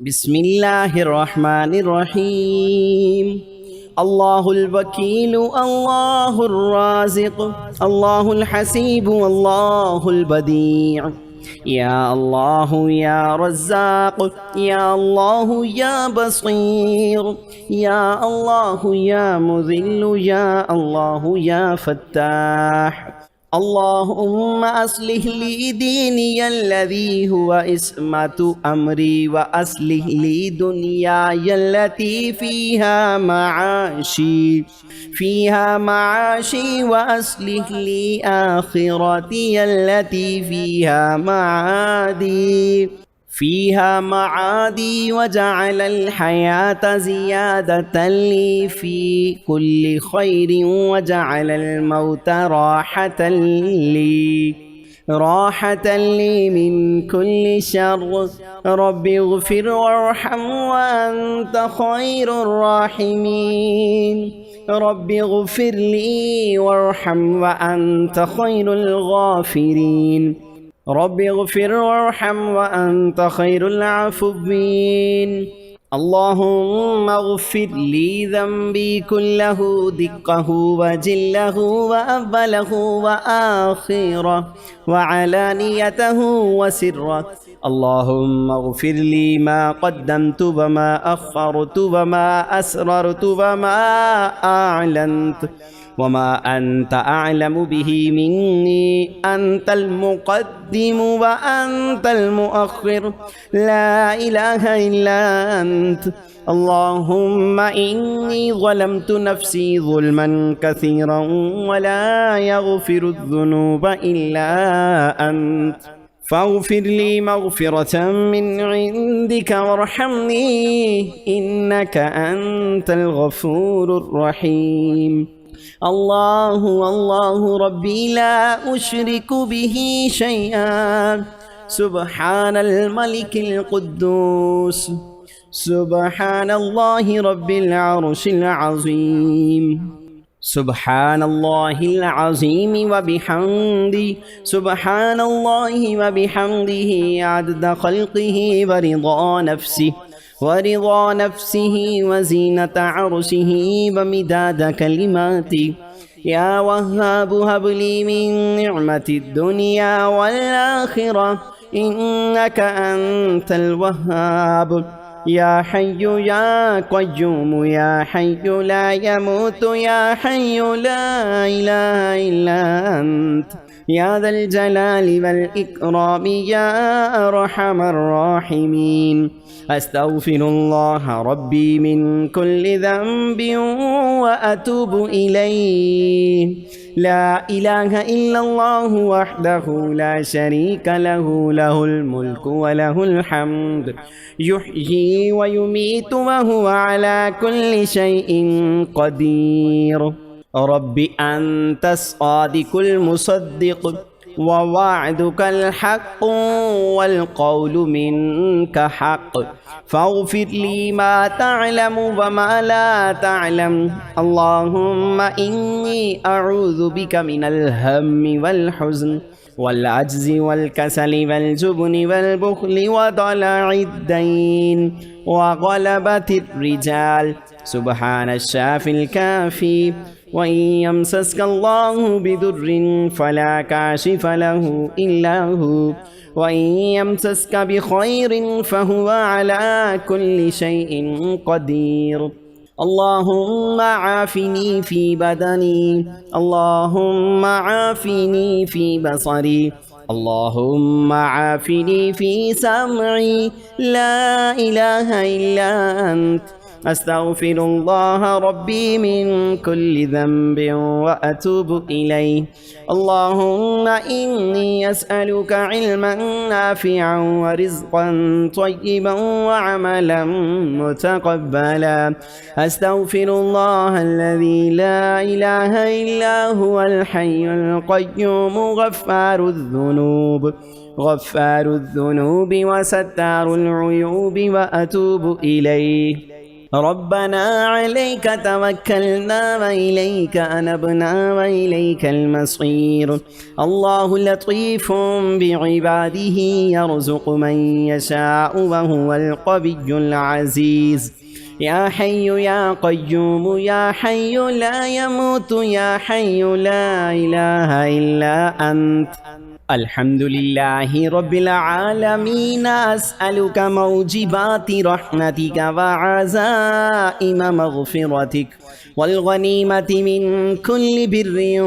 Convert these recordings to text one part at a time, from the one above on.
بسم الله الرحمن الرحيم. الله الوكيل، الله الرازق، الله الحسيب، والله البديع. يا الله يا رزاق، يا الله يا بصير، يا الله يا مذل، يا الله يا فتاح. اللهم أصلح لي ديني الذي هو عصمة أمري، وأصلح لي دنياي التي فيها معاشي، وأصلح لي آخرتي التي فيها معادي، وجعل الحياة زيادة لي في كل خير، وجعل الموت راحة لي من كل شر. رب اغفر وارحم وأنت خير الراحمين. رب اغفر لي وارحم وأنت خير الغافرين. رب اغفر وارحم وأنت خير العفوين. اللهم اغفر لي ذنبي كله، دقه وجله وأوله وآخره وعلانيته وسره. اللهم اغفر لي ما قدمت وما أخرت وما أسررت وما أعلنت وما أنت أعلم به مني. أنت المقدم وأنت المؤخر، لا إله إلا أنت. اللهم إني ظلمت نفسي ظلما كثيرا، ولا يغفر الذنوب إلا أنت، فاغفر لي مغفرة من عندك وارحمني، إنك أنت الغفور الرحيم. الله ربي لا أشرك به شيئا. سبحان الملك القدوس، سبحان الله رب العرش العظيم، سبحان الله العظيم وبحمده، سبحان الله وبحمده عدد خلقه ورضا نفسه وزينة عرشه ومداد كلماته. يا وهاب هب لي من نعمة الدنيا والآخرة، إنك أنت الوهاب. يا حي يا قيوم، يا حي لا يموت، يا حي لا إله إلا أنت، يا ذا الجلال والإكرام، يا أرحم الراحمين. أستغفر الله ربي من كل ذنب وأتوب إليه. لا إله إلا الله وحده لا شريك له، له الملك وله الحمد، يحيي ويميت وهو على كل شيء قدير. رب أنت الصادق المصدق، ووعدك الحق، والقول منك حق، فاغفر لي ما تعلم وما لا تعلم. اللهم إني أعوذ بك من الهم والحزن والعجز والكسل والجبن والبخل وضلع الدين وغلبة الرجال. سبحان الشافي الكافي. وإن يمسسك الله بضر فلا كاشف له إلا هو، وإن يمسسك بخير فهو على كل شيء قدير. اللهم عافني في بدني، اللهم عافني في بصري، اللهم عافني في سمعي، لا إله إلا أنت. أستغفر الله ربي من كل ذنب وأتوب إليه. اللهم إني أسألك علما نافعا ورزقا طيبا وعملا متقبلا. أستغفر الله الذي لا إله إلا هو الحي القيوم، غفار الذنوب وستار العيوب، وأتوب إليه. ربنا عليك توكلنا وإليك أنبنا وإليك المصير. الله لطيف بعباده يرزق من يشاء وهو القوي العزيز. يا حي يا قيوم يا حي لا يموت يا حي لا إله إلا أنت. الحمد لله رب العالمين. أسألك موجبات رحمتك وعزائم مغفرتك والغنيمة من كل بر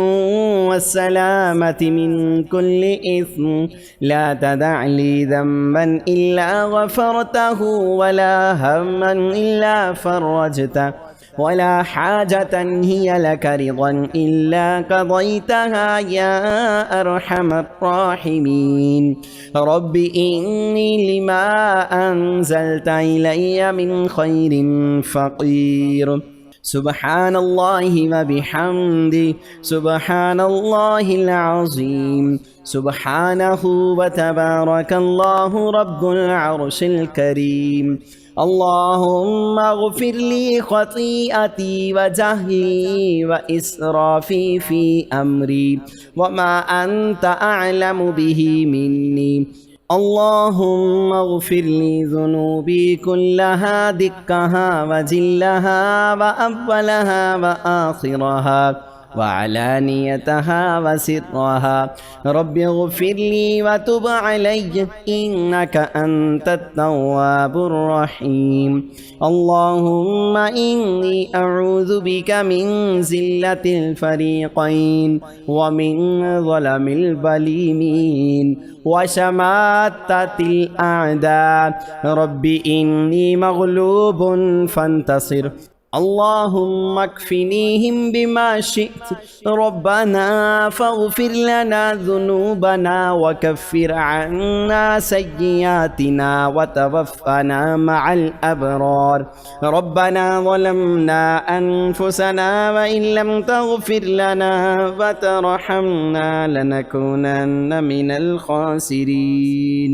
والسلامة من كل إثم. لا تدع لي ذنبا إلا غفرته ولا هما إلا فرجته ولا حاجة هي لك رضا إلا قضيتها يا أرحم الراحمين. رب إني لما أنزلت إلي من خير فقير. سبحان الله وبحمده سبحان الله العظيم. سبحانه وتبارك الله رب العرش الكريم. اللهم اغفر لي خطيئتي وجهلي وإسرافي في أمري وما أنت أعلم به مني. اللهم اغفر لي ذنوبي كلها دقها وجلها وأولها وآخرها وعلانيتها وسرها. رب اغفر لي وتب علي إنك أنت التواب الرحيم. اللهم إني أعوذ بك من زلة الفريقين ومن ظلم الظالمين وشماتة الأعداء. رب إني مغلوب فانتصر. اللهم اكفنيهم بما شئت. ربنا فاغفر لنا ذنوبنا وكفر عنا سيئاتنا وتوفنا مع الأبرار. ربنا ظلمنا أنفسنا وإن لم تغفر لنا وترحمنا لنكونن من الخاسرين.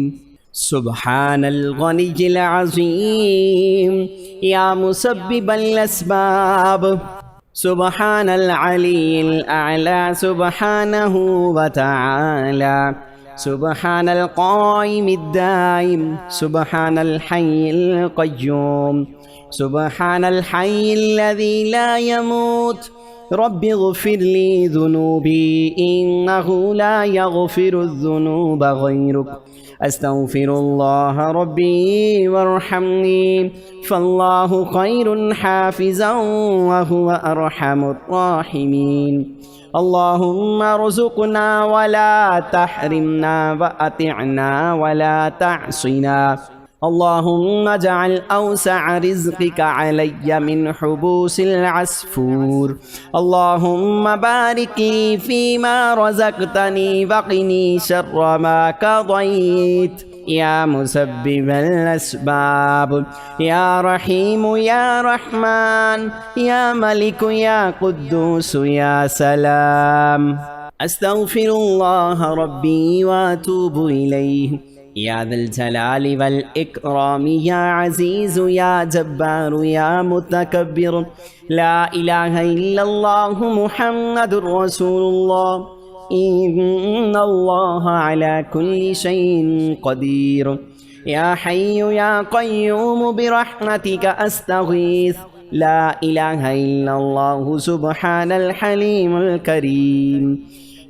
سبحان الغني العظيم يا مسبب الأسباب. سبحان العلي الأعلى سبحانه وتعالى. سبحان القائم الدائم. سبحان الحي القيوم. سبحان الحي الذي لا يموت. رب اغفر لي ذنوبي إنه لا يغفر الذنوب غيرك. أستغفر الله ربي وارحمني فالله خير حافظا وهو أرحم الراحمين. اللهم ارزقنا ولا تحرمنا وأطعنا ولا تعصنا. اللهم اجعل أوسع رزقك علي من حبوس العصفور. اللهم بارك لي فيما رزقتني وقني شر ما قضيت يا مسبب الأسباب. يا رحيم يا رحمن يا ملك يا قدوس يا سلام. أستغفر الله ربي وأتوب إليه. يا ذا الجلال والإكرام يا عزيز يا جبار يا متكبر. لا إله إلا الله محمد رسول الله. إن الله على كل شيء قدير. يا حي يا قيوم برحمتك أستغيث. لا إله إلا الله سبحان الحليم الكريم.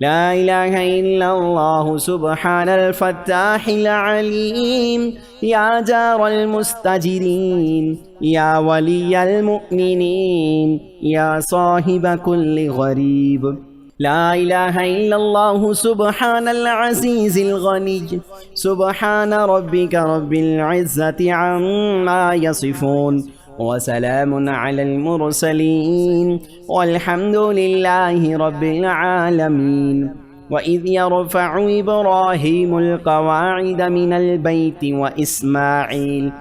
لا إله إلا الله سبحان الفتاح العليم. يا جار المستجرين يا ولي المؤمنين يا صاحب كل غريب. لا إله إلا الله سبحان العزيز الغني. سبحان ربك رب العزة عما يصفون وسلام على المرسلين والحمد لله رب العالمين. وإذ يرفع إبراهيم القواعد من البيت وإسماعيل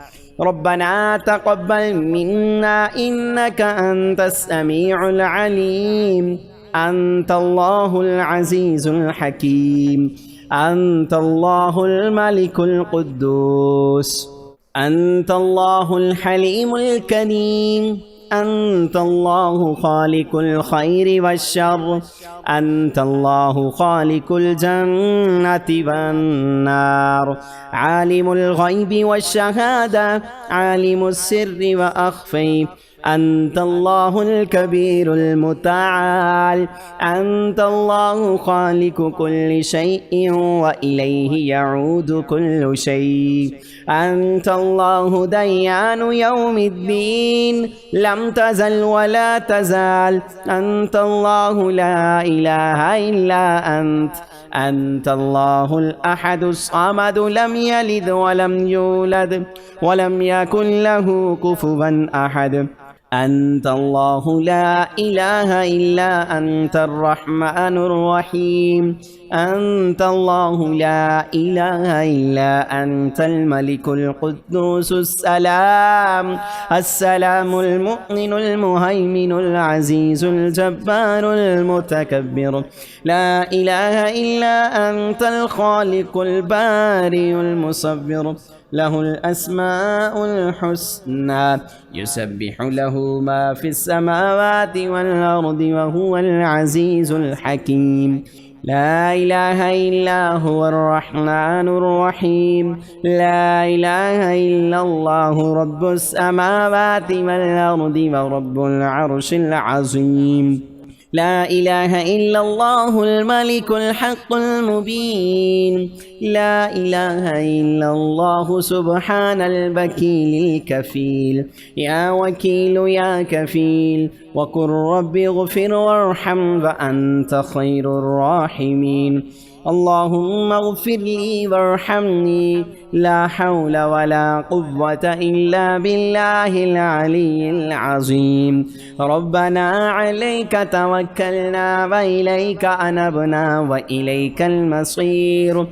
ربنا تقبل منا إنك أنت السميع العليم. أنت الله العزيز الحكيم. أنت الله الملك القدوس. أنت الله الحليم الكريم، أنت الله خالق الخير والشر، أنت الله خالق الجنة والنار، عالم الغيب والشهادة، عالم السر وأخفي، أنت الله الكبير المتعال، أنت الله خالق كل شيء وإليه يعود كل شيء، أنت الله ديان يوم الدين، لم تزل ولا تزال، أنت الله لا إله إلا أنت، أنت الله الأحد الصمد، لم يلد ولم يولد ولم يكن له كفوا أحد، أنت الله لا إله إلا أنت الرحمن الرحيم، أنت الله لا إله إلا أنت الملك القدوس السلام، السلام المؤمن المهيمن العزيز الجبار المتكبر، لا إله إلا أنت الخالق البارئ المصور، له الأسماء الحسنى، يسبح له ما في السماوات والأرض وهو العزيز الحكيم، لا إله إلا هو الرحمن الرحيم، لا إله إلا الله رب السماوات والأرض ورب العرش العظيم، لا إله إلا الله الملك الحق المبين، لا إله إلا الله سبحان الوكيل الكفيل، يا وكيل يا كفيل، وقل رب اغفر وارحم وأنت خير الراحمين، اللهم اغفر لي وارحمني، لا حول ولا قوة إلا بالله العلي العظيم، ربنا عليك توكلنا وإليك أنبنا وإليك المصير،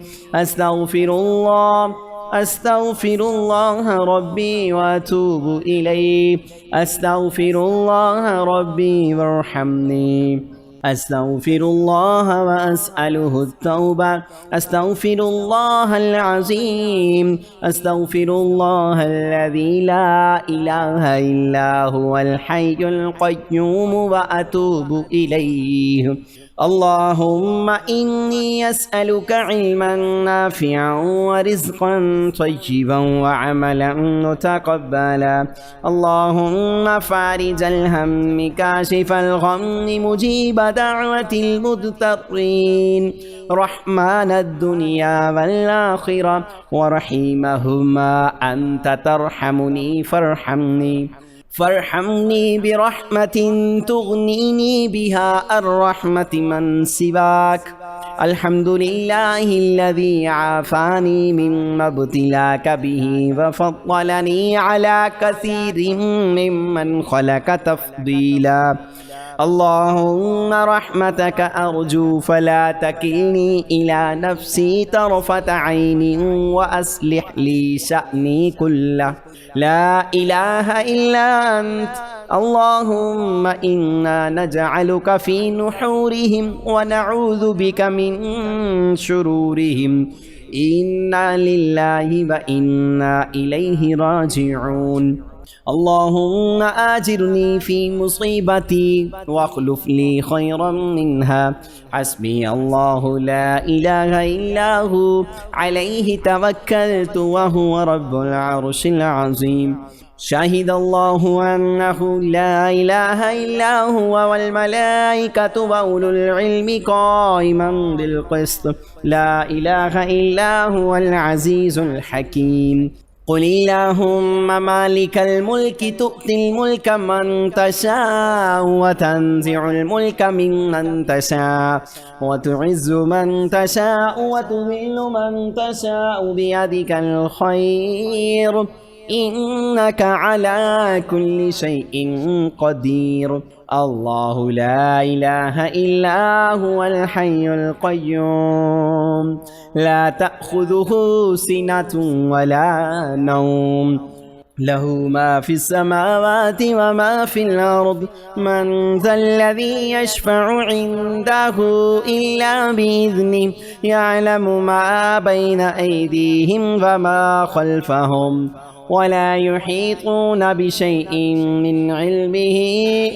أستغفر الله ربي وأتوب إليه، أستغفر الله ربي وارحمني، أستغفر الله وأسأله التوبة، أستغفر الله العظيم، أستغفر الله الذي لا إله إلا هو الحي القيوم وأتوب إليه، اللهم إني أسألك علما نافعا ورزقا طيبا وعملا متقبلا، اللهم فارج الهم كاشف الغم مجيب دعوة المضطرين، رحمن الدنيا والآخرة ورحيمهما، أنت ترحمني فارحمني برحمة تغنيني بها عن رحمة من سواك، الحمد لله الذي عافاني مما ابتلاك به وفضلني على كثير ممن خلق تفضيلا، اللهم رحمتك أرجو فلا تكلني إلى نفسي طرفة عين، وأصلح لي شأني كله، لا إله إلا أنت، اللهم إنا نجعلك في نحورهم ونعوذ بك من شرورهم، إنا لله وإنا إليه راجعون، اللهم آجرني في مصيبتي واخلف لي خيرا منها، حسبي الله لا إله إلا هو عليه توكلت وهو رب العرش العظيم، شهد الله أنه لا إله إلا هو والملائكة وأولو العلم قائما بالقسط، لا إله إلا هو العزيز الحكيم، قل اللهم مالك الملك تؤتي الملك من تشاء وتنزع الملك ممن تشاء وتعز من تشاء وتذل من تشاء بيدك الخير، إنك على كل شيء قدير، الله لا إله إلا هو الحي القيوم، لا تأخذه سنة ولا نوم، له ما في السماوات وما في الأرض، من ذا الذي يشفع عنده إلا بإذنه، يعلم ما بين أيديهم وما خلفهم ولا يحيطون بشيء من علمه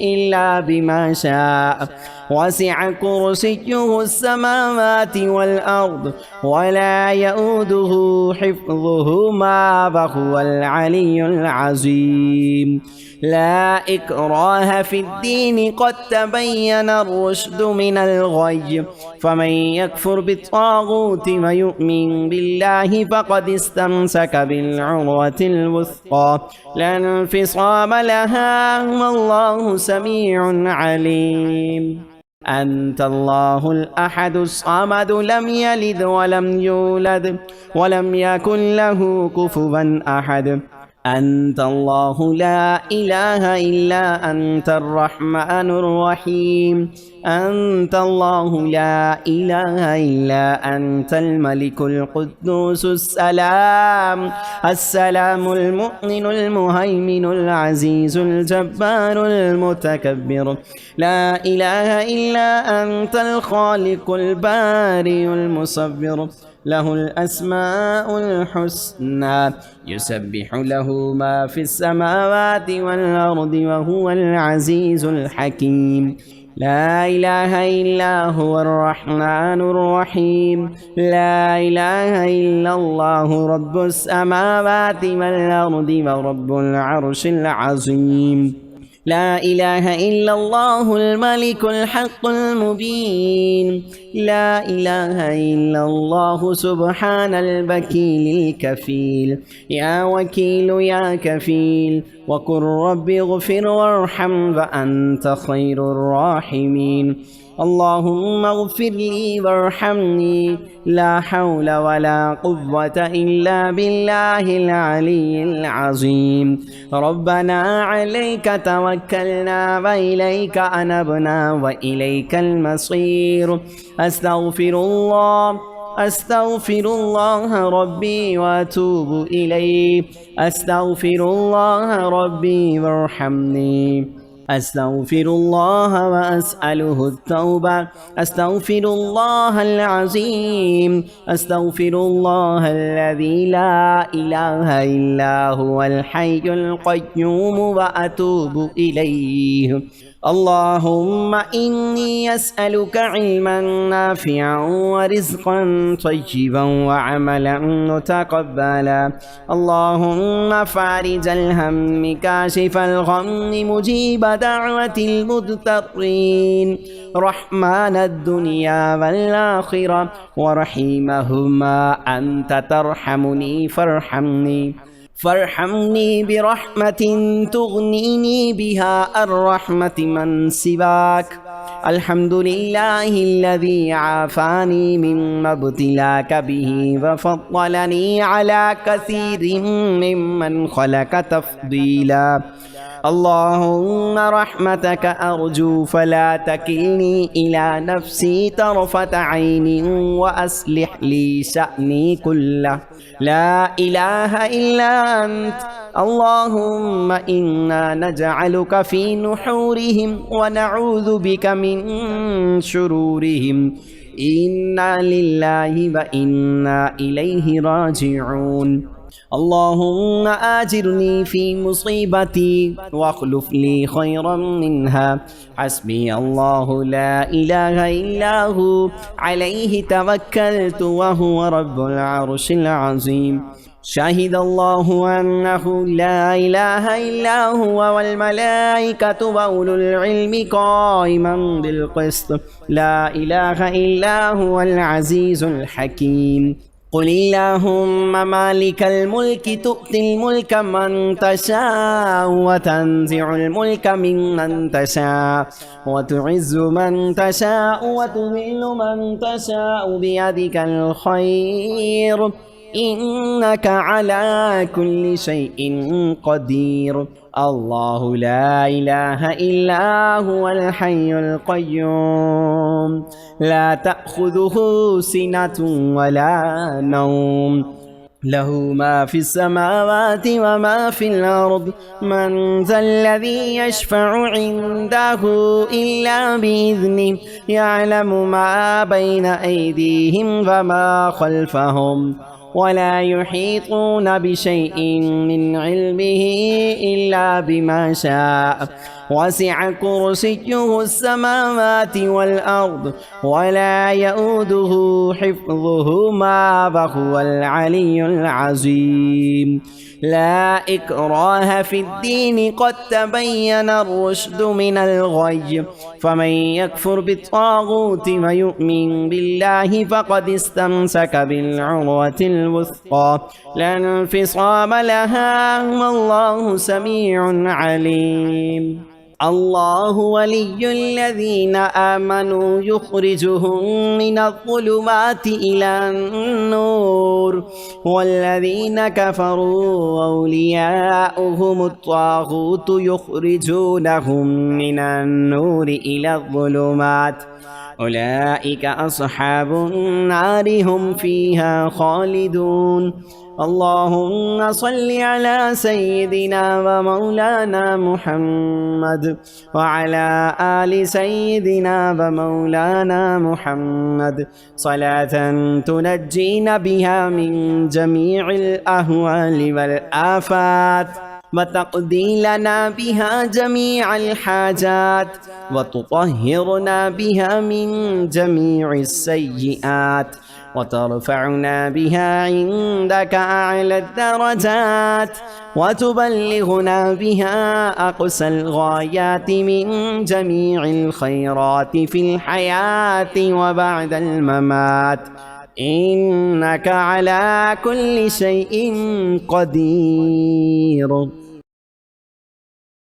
إلا بما شاء وسع كرسيه السماوات والأرض ولا يؤوده حفظهما وهو العلي العظيم لا إكراه في الدين قد تبين الرشد من الغي فمن يكفر بالطاغوت ويؤمن بالله فقد استمسك بالعروة الوثقى لا انفصام لها والله سميع عليم أنت الله الأحد الصمد لم يلد ولم يولد ولم يكن له كفوا أحد أنت الله لا إله إلا أنت الرحمن الرحيم أنت الله لا إله إلا أنت الملك القدوس السلام المؤمن المهيمن العزيز الجبار المتكبر لا إله إلا أنت الخالق البارئ المصور له الأسماء الحسنى يسبح له ما في السماوات والأرض وهو العزيز الحكيم لا إله إلا هو الرحمن الرحيم لا إله إلا الله رب السماوات والأرض ورب العرش العظيم لا إله إلا الله الملك الحق المبين لا إله إلا الله سبحان الوكيل الكفيل يا وكيل يا كفيل وقل رب اغفر وارحم وأنت خير الراحمين اللهم اغفر لي وارحمني لا حول ولا قوة إلا بالله العلي العظيم ربنا عليك توكلنا وإليك أنبنا وإليك المصير أستغفر الله ربي وأتوب إليه أستغفر الله ربي وارحمني أستغفر الله وأسأله التوبة أستغفر الله العظيم أستغفر الله الذي لا إله إلا هو الحي القيوم وأتوب إليه اللهم إني أسألك علما نافعا ورزقا طيبا وعملا متقبلا اللهم فارج الهم كاشف الغم مجيب دعوة المضطرين رحمن الدنيا والآخرة ورحيمهما أنت ترحمني فارحمني برحمة تغنيني بها الرحمة من سواك الحمد لله الذي عافاني مما ابتلاك به وفضلني على كثير ممن خلق تفضيلا اللهم رحمتك أرجو فلا تكلني إلى نفسي طرفة عين وأصلح لي شأني كله لا إله إلا أنت اللهم إنا نجعلك في نحورهم ونعوذ بك من شرورهم إنا لله وإنا إليه راجعون اللهم آجرني في مصيبتي واخلف لي خيرا منها حسبي الله لا إله إلا هو عليه توكلت وهو رب العرش العظيم شهد الله أنه لا إله إلا هو والملائكة وأولو العلم قائما بالقسط لا إله إلا هو العزيز الحكيم قل اللهم مالك الملك تؤتي الملك من تشاء وتنزع الملك ممن تشاء وتعز من تشاء وتذل من تشاء بيدك الخير إنك على كل شيء قدير الله لا إله إلا هو الحي القيوم لا تأخذه سنة ولا نوم له ما في السماوات وما في الأرض من ذا الذي يشفع عنده إلا بإذنه يعلم ما بين أيديهم وما خلفهم ولا يحيطون بشيء من علمه إلا بما شاء وسع كرسيه السماوات والأرض ولا يؤوده حفظهما وهو العلي العظيم لا إكراه في الدين قد تبين الرشد من الغي فمن يكفر بالطاغوت ويؤمن بالله فقد استمسك بالعروة الوثقى لا انفصام لها والله سميع عليم الله ولي الذين آمنوا يخرجهم من الظلمات إلى النور والذين كفروا أولياؤهم الطاغوت يخرجونهم من النور إلى الظلمات أولئك أصحاب النار هم فيها خالدون اللهم صل على سيدنا ومولانا محمد وعلى آل سيدنا ومولانا محمد صلاة تنجينا بها من جميع الأهوال والآفات وتقضي لنا بها جميع الحاجات وتطهرنا بها من جميع السيئات وترفعنا بها عندك أعلى الدرجات وتبلغنا بها أقصى الغايات من جميع الخيرات في الحياة وبعد الممات إنك على كل شيء قدير.